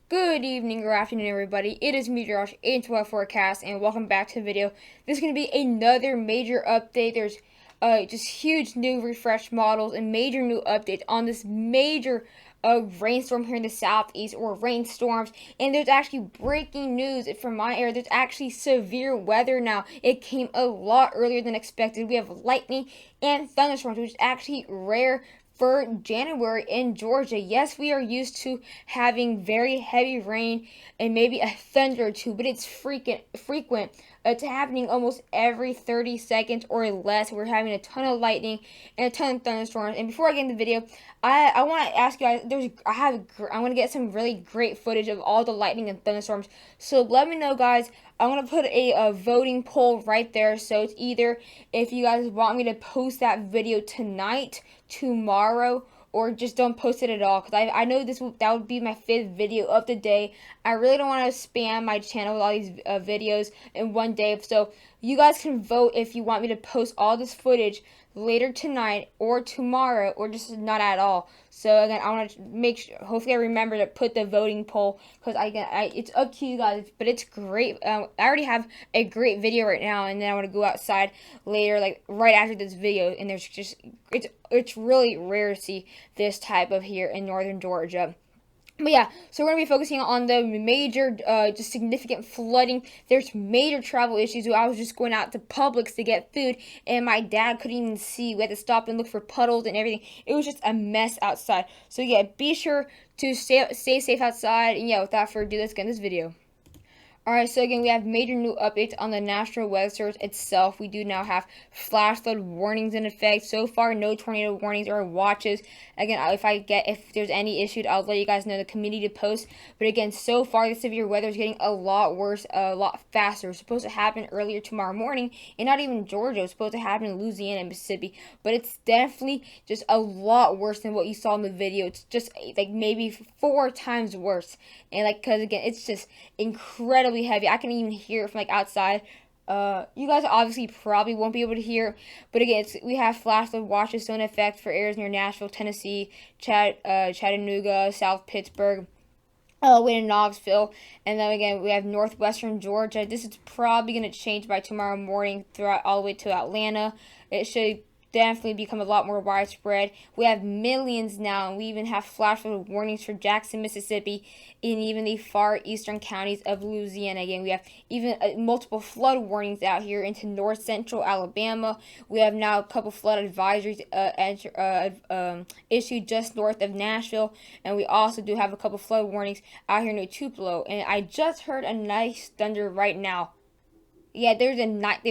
Good evening or afternoon, everybody. It is me, Josh, 812 Forecast, and welcome back to the video. This is going to be another major update. There's just huge new refresh models and major new updates on this major rainstorm here in the southeast, or rainstorms. And there's actually breaking news from my area. There's actually severe weather now. It came a lot earlier than expected. We have lightning and thunderstorms, which is actually rare for January in Georgia. Yes, we are used to having very heavy rain and maybe a thunder or two, but it's frequent. It's happening almost every 30 seconds or less. We're having a ton of lightning and a ton of thunderstorms. And before I get into the video, I want to ask you guys. I want to get some really great footage of all the lightning and thunderstorms. So let me know, guys. I'm going to put a voting poll right there. So it's either if you guys want me to post that video tonight, tomorrow, or just don't post it at all, because I know that would be my 5th video of the day. I really don't want to spam my channel with all these videos in one day. So you guys can vote if you want me to post all this footage later tonight or tomorrow, or just not at all. So again, I want to make sure, hopefully I remember to put the voting poll, because it's up to you guys, but it's great. I already have a great video right now, and then I want to go outside later, like right after this video, and there's just, it's really rare to see this type of here in northern Georgia. But yeah, so we're going to be focusing on the major, just significant flooding. There's major travel issues. I was just going out to Publix to get food, and my dad couldn't even see. We had to stop and look for puddles and everything. It was just a mess outside. So yeah, be sure to stay safe outside. And yeah, without further ado, let's get in this video. Alright, so again, we have major new updates on the National Weather Service itself. We do now have flash flood warnings in effect. So far, no tornado warnings or watches. Again, if there's any issue, I'll let you guys know in the community post. But again, so far, the severe weather is getting a lot worse, a lot faster. It's supposed to happen earlier tomorrow morning, and not even Georgia. It's supposed to happen in Louisiana and Mississippi. But it's definitely just a lot worse than what you saw in the video. It's just like maybe 4 times worse. And like, because again, it's just incredibly heavy. I can even hear it from like outside. You guys obviously probably won't be able to hear, but again, we have flash flood watches still in effect for areas near Nashville, Tennessee, Chattanooga, South Pittsburgh, way in Knoxville, and then again we have northwestern Georgia. This is probably going to change by tomorrow morning throughout all the way to Atlanta. It should definitely become a lot more widespread. We have millions now, and we even have flash flood warnings for Jackson, Mississippi, and even the far eastern counties of Louisiana. Again, we have even multiple flood warnings out here into north central Alabama. We have now a couple flood advisories issued just north of Nashville, and we also do have a couple flood warnings out here near Tupelo. And I just heard a nice thunder right now. Yeah, there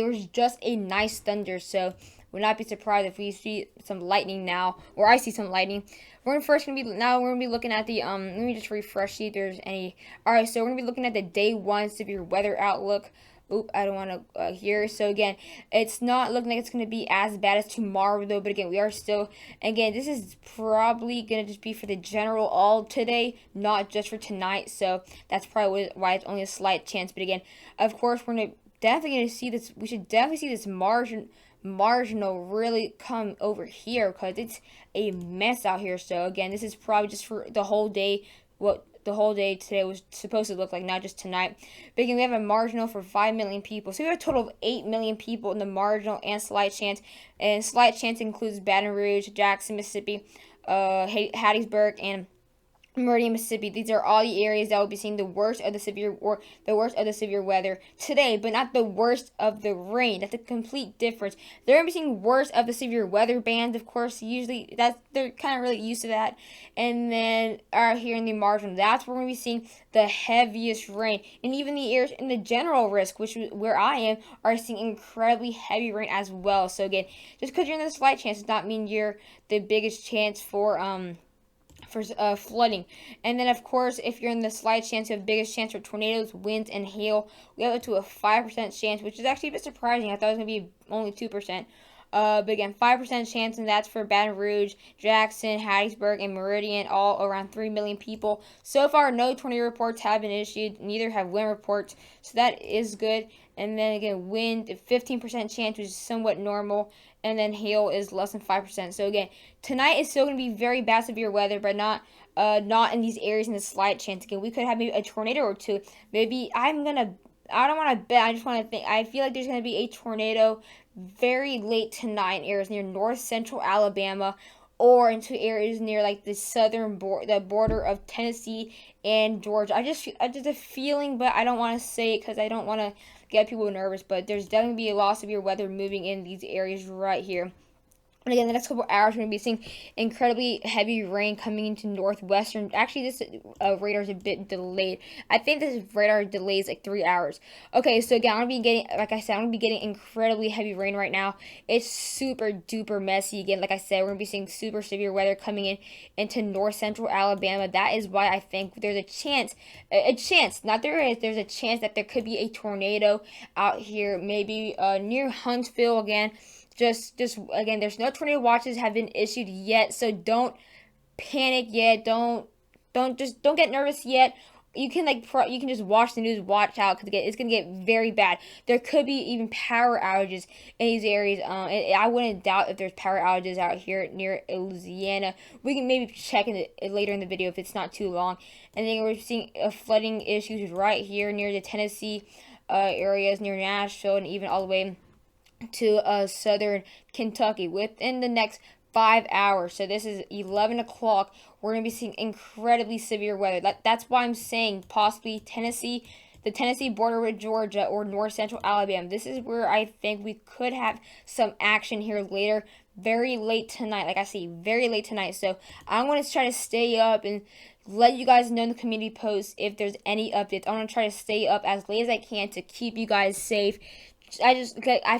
was just a nice thunder, so would not be surprised if we see some lightning now, or I see some lightning. We're gonna be looking at the let me just refresh, see if there's any. All right, so we're gonna be looking at the day 1 severe weather outlook. Oop, I don't want to hear. So again, it's not looking like it's going to be as bad as tomorrow, though. But again, we are still, again, this is probably going to just be for the general all today, not just for tonight. So that's probably why it's only a slight chance. But again, of course, we're definitely going to see this. We should definitely see this marginal really come over here, because it's a mess out here. So again, this is probably just for the whole day, what the whole day today was supposed to look like, not just tonight. But again, we have a marginal for 5 million people. So we have a total of 8 million people in the marginal and slight chance. And slight chance includes Baton Rouge, Jackson, Mississippi, Hattiesburg, and Meridian, Mississippi. These are all the areas that will be seeing the worst of the severe weather today, but not the worst of the rain. That's a complete difference. They're gonna be seeing worst of the severe weather bands, of course. Usually, they're kind of really used to that. And then here in the margin, that's where we're gonna be seeing the heaviest rain, and even the areas in the general risk, where I am, are seeing incredibly heavy rain as well. So again, just because you're in the slight chance does not mean you're the biggest chance for flooding. And then of course, if you're in the slight chance, you have biggest chance for tornadoes, winds, and hail. We have it to a 5% chance, which is actually a bit surprising. I thought it was going to be only 2%. But again, 5% chance, and that's for Baton Rouge, Jackson, Hattiesburg, and Meridian, all around 3 million people. So far, no tornado reports have been issued, neither have wind reports, so that is good. And then again, wind, 15% chance, which is somewhat normal, and then hail is less than 5%. So again, tonight is still going to be very bad severe weather, but not not in these areas in the slight chance. Again, we could have maybe a tornado or two. Maybe I don't want to bet. I just want to think. I feel like there's going to be a tornado very late tonight in areas near north central Alabama or into areas near like the the border of Tennessee and Georgia. I just a feeling, but I don't want to say it because I don't want to get people nervous. But there's definitely be a lot of severe weather moving in these areas right here. And again, the next couple of hours, we're going to be seeing incredibly heavy rain coming into northwestern. Actually, this radar is a bit delayed. I think this radar delays like 3 hours. Okay, so again, I'm going to be getting, like I said, I'm going to be getting incredibly heavy rain right now. It's super duper messy. Again, like I said, we're going to be seeing super severe weather coming in into north central Alabama. That is why I think there's a chance, not there is, there's a chance that there could be a tornado out here, maybe near Huntsville again. Just again, there's no tornado watches have been issued yet, so don't panic yet. Don't get nervous yet. You can you can just watch the news, watch out because it's gonna get very bad. There could be even power outages in these areas. I wouldn't doubt if there's power outages out here near Louisiana. We can maybe check it later in the video if it's not too long. And then we're seeing flooding issues right here near the Tennessee areas, near Nashville, and even all the way to southern Kentucky within the next 5 hours. So this is 11 o'clock. We're going to be seeing incredibly severe weather. That's why I'm saying possibly Tennessee, the Tennessee border with Georgia or north central Alabama. This is where I think we could have some action here later, very late tonight. Like I say, very late tonight. So I'm going to try to stay up and let you guys know in the community posts if there's any updates. I'm going to try to stay up as late as I can to keep you guys safe. I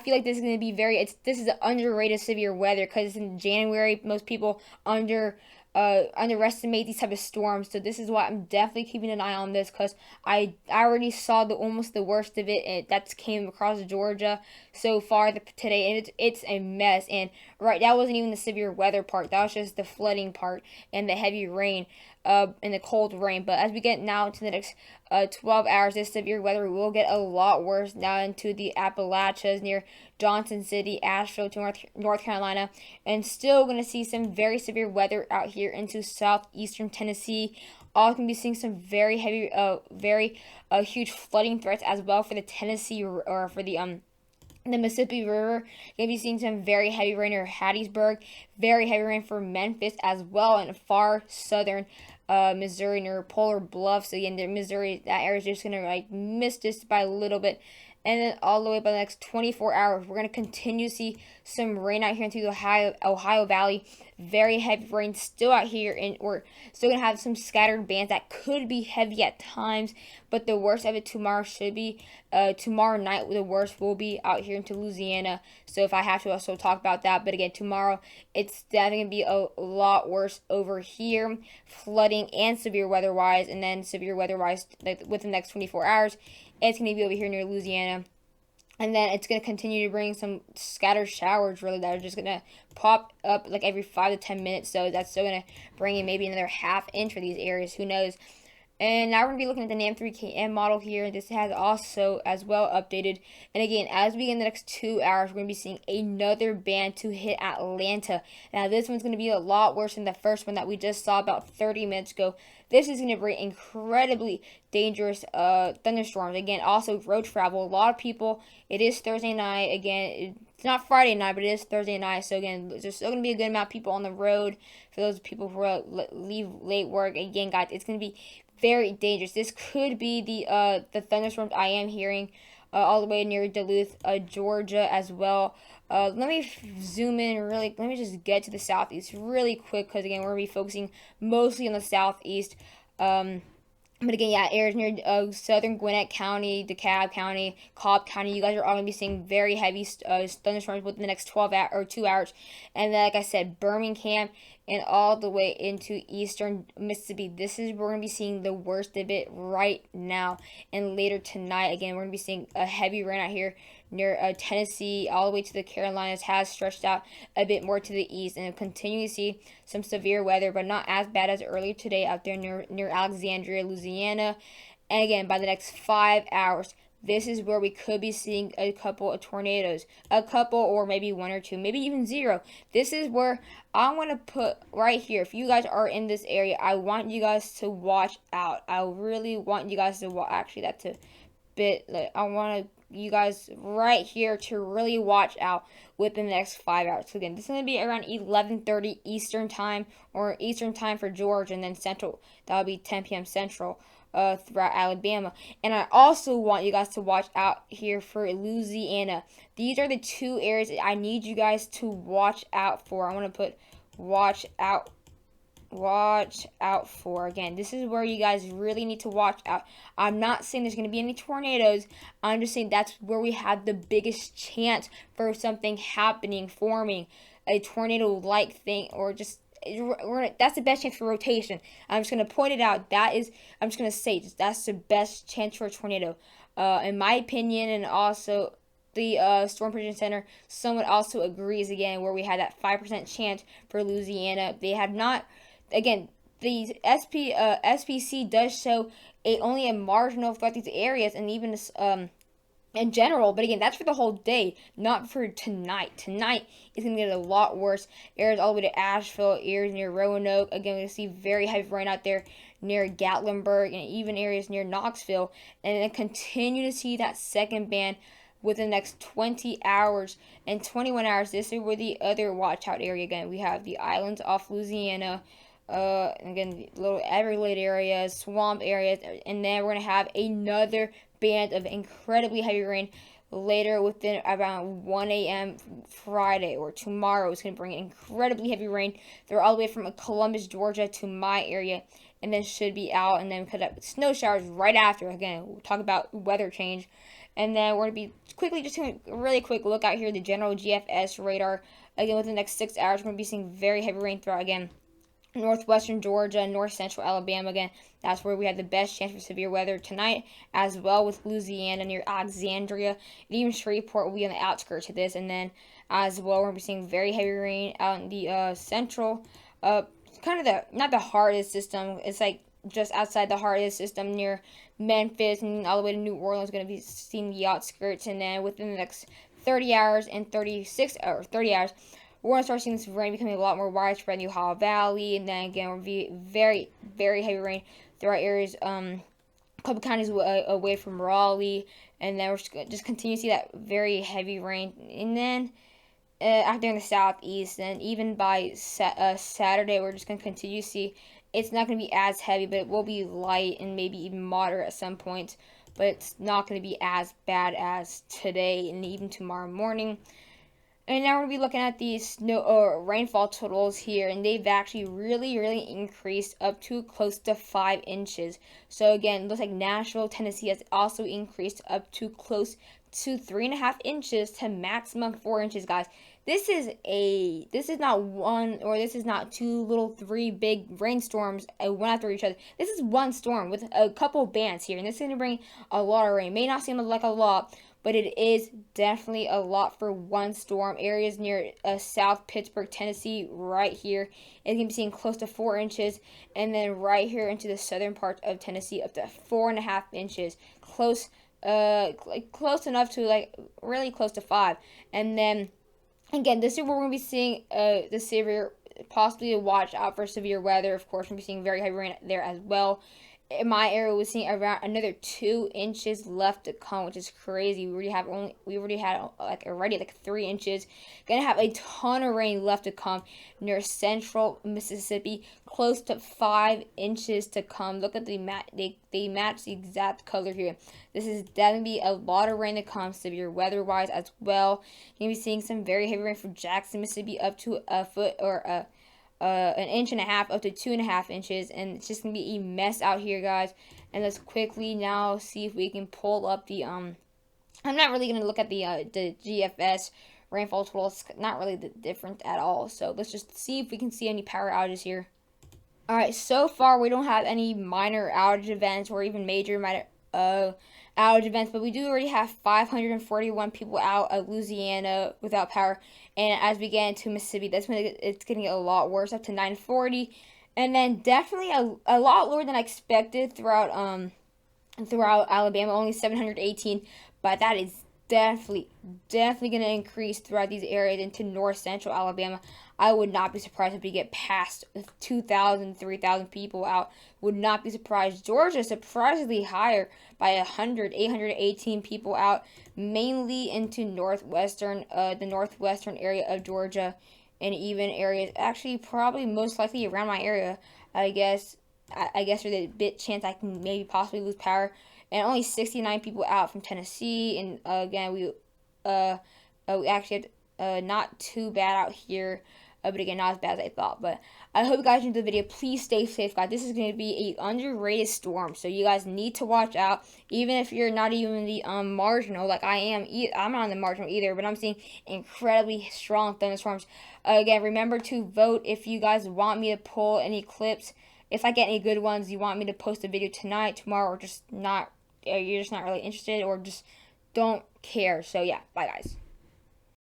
feel like this is going to be this is an underrated severe weather because it's in January. Most people underestimate these type of storms, so this is why I'm definitely keeping an eye on this because I already saw almost the worst of it, and that's came across Georgia so far today, and it's a mess. And right, that wasn't even the severe weather part, that was just the flooding part and the heavy rain and the cold rain. But as we get now into the next 12 hours, this severe weather will get a lot worse now into the Appalachians near Johnson City, Asheville to North Carolina, and still going to see some very severe weather out here into southeastern Tennessee. All going to be seeing some very heavy, huge flooding threats as well for the Tennessee or for the Mississippi River. Going to be seeing some very heavy rain near Hattiesburg, very heavy rain for Memphis as well, and far southern Missouri near Polar Bluffs. So again, Missouri, that area is just going to miss just by a little bit. And then all the way by the next 24 hours, we're going to continue to see some rain out here into the Ohio Valley. Very heavy rain still out here, and we're still going to have some scattered bands that could be heavy at times. But the worst of it tomorrow should be, tomorrow night, the worst will be out here into Louisiana. So if I have to also talk about that. But again, tomorrow, it's definitely going to be a lot worse over here. Flooding and severe weather-wise, and then severe weather-wise within the next 24 hours. It's going to be over here near Louisiana. And then it's going to continue to bring some scattered showers, really, that are just going to pop up like every 5 to 10 minutes. So that's still going to bring in maybe another half inch for these areas. Who knows? And now we're going to be looking at the NAM3KM model here. This has also as well updated. And again, as we get in the next 2 hours, we're going to be seeing another band to hit Atlanta. Now, this one's going to be a lot worse than the first one that we just saw about 30 minutes ago. This is going to bring incredibly dangerous thunderstorms. Again, also road travel. A lot of people, it is Thursday night. Again, it's not Friday night, but it is Thursday night. So again, there's still going to be a good amount of people on the road. For those people who leave late work, again, guys, it's going to be very dangerous. This could be the thunderstorms I am hearing all the way near Duluth, Georgia as well. Let me zoom in really. Let me just get to the southeast really quick because again, we're going to be focusing mostly on the southeast. But again, yeah, areas near southern Gwinnett County, DeKalb County, Cobb County, you guys are all going to be seeing very heavy thunderstorms within the next 12 or 2 hours. And then, like I said, Birmingham and all the way into eastern Mississippi. This is where we're going to be seeing the worst of it right now. And later tonight, again, we're going to be seeing a heavy rain out here near Tennessee, all the way to the Carolinas, has stretched out a bit more to the east, and continue to see some severe weather, but not as bad as earlier today out there near Alexandria, Louisiana. And again, by the next 5 hours, this is where we could be seeing a couple of tornadoes, a couple or maybe one or two, maybe even zero. This is where I want to put right here. If you guys are in this area, I want you guys to watch out. I really want you guys to watch. Actually, that's a bit. Like, I want you guys right here to really watch out within the next 5 hours. So again, this is going to be around 11:30 Eastern time, or Eastern time for Georgia, and then Central. That'll be 10 p.m. Central. Throughout Alabama. And I also want you guys to watch out here for Louisiana. These are the two areas that I need you guys to watch out for. I want to put watch out for. Again, this is where you guys really need to watch out. I'm not saying there's going to be any tornadoes. I'm just saying that's where we have the biggest chance for something happening, forming a tornado-like thing, or just that's the best chance for rotation. I'm just going to point it out. I'm just going to say that's the best chance for a tornado. In my opinion, and also the Storm Prediction Center somewhat also agrees again, where we had that 5% chance for Louisiana. They have not, again, the SPC does show only a marginal threat these areas, and even in general, but again, that's for the whole day, not for tonight. Tonight is going to get a lot worse. Areas all the way to Asheville, areas near Roanoke. Again, we're going to see very heavy rain out there near Gatlinburg, and even areas near Knoxville. And then continue to see that second band within the next 20 hours and 21 hours. This is where the other watch out area, again, we have the islands off Louisiana, again, little Everglade areas, swamp areas, and then we're going to have another band of incredibly heavy rain later within around 1 a.m. Friday or tomorrow. It's going to bring incredibly heavy rain. They're all the way from Columbus, Georgia to my area, and then should be out, and then we could have snow showers right after. Again, we'll talk about weather change. And then we're going to be quickly, just a really quick look out here, the general GFS radar. Again, within the next 6 hours, we're going to be seeing very heavy rain throughout, again, northwestern Georgia, north central Alabama. Again, that's where we have the best chance for severe weather tonight, as well with Louisiana near Alexandria, and even Shreveport will be on the outskirts of this. And then as well, we're going to be seeing very heavy rain out in the central, kind of not the heart of the system. It's like just outside the heart of the system near Memphis and all the way to New Orleans. Going to be seeing the outskirts, and then within the next 30 hours and 30 hours. We're going to start seeing this rain becoming a lot more widespread in the Ohio Valley, and then again, we'll be very, very heavy rain throughout areas, a couple counties away from Raleigh, and then we're just continue to see that very heavy rain. And then out there in the southeast, and even by Saturday, we're just going to continue to see it's not going to be as heavy, but it will be light and maybe even moderate at some point, but it's not going to be as bad as today and even tomorrow morning. And now we're going to be looking at these snow or rainfall totals here, and they've actually really increased up to close to 5 inches. So again, it looks like Nashville, Tennessee has also increased up to close to 3.5 inches to maximum 4 inches, guys. This is not one, or this is not two little 3 big rainstorms one after each other. This is one storm with a couple bands here, and this is going to bring a lot of rain. May not seem like a lot, but it is definitely a lot for one storm. Areas near South Pittsburgh, Tennessee, right here, is going to be seeing close to 4 inches, and then right here into the southern part of Tennessee, up to 4.5 inches. Close enough to, like, really close to 5. And then again, this is where we're going to be seeing the severe, possibly a watch out for severe weather. Of course, we're going to be seeing very heavy rain there as well. In my area, we're seeing around another 2 inches left to come, which is crazy. We already had like 3 inches. Gonna have a ton of rain left to come near central Mississippi, close to 5 inches to come. Look at the map; they match the exact color here. This is definitely a lot of rain to come, severe weather-wise as well. You're gonna be seeing some very heavy rain from Jackson, Mississippi, up to a foot or an inch and a half up to 2.5 inches, and it's just gonna be a mess out here, guys. And let's quickly now see if we can pull up the I'm not really gonna look at the GFS rainfall total. It's not really different at all, so let's just see if we can see any power outages here. All right, so far we don't have any minor outage events or even major minor outage events, but we do already have 541 people out of Louisiana without power. And as we get into Mississippi, that's when it's getting a lot worse, up to 940. And then definitely a lot lower than I expected throughout throughout Alabama, only 718, but that is definitely going to increase throughout these areas into north central Alabama. I would not be surprised if we get past 2,000, 3,000 people out. Would not be surprised. Georgia surprisingly higher by 100, 818 people out, mainly into the northwestern area of Georgia, and even areas actually probably most likely around my area. I guess there's a bit chance I can maybe possibly lose power. And only 69 people out from Tennessee. And again, we actually had not too bad out here. But again, not as bad as I thought. But I hope you guys enjoyed the video. Please stay safe, guys. This is going to be a underrated storm, so you guys need to watch out. Even if you're not even the marginal, like I am, I'm not on the marginal either. But I'm seeing incredibly strong thunderstorms. Again, remember to vote if you guys want me to pull any clips. If I get any good ones, you want me to post a video tonight, tomorrow, or just not, you're just not really interested, or just don't care. So yeah, bye guys.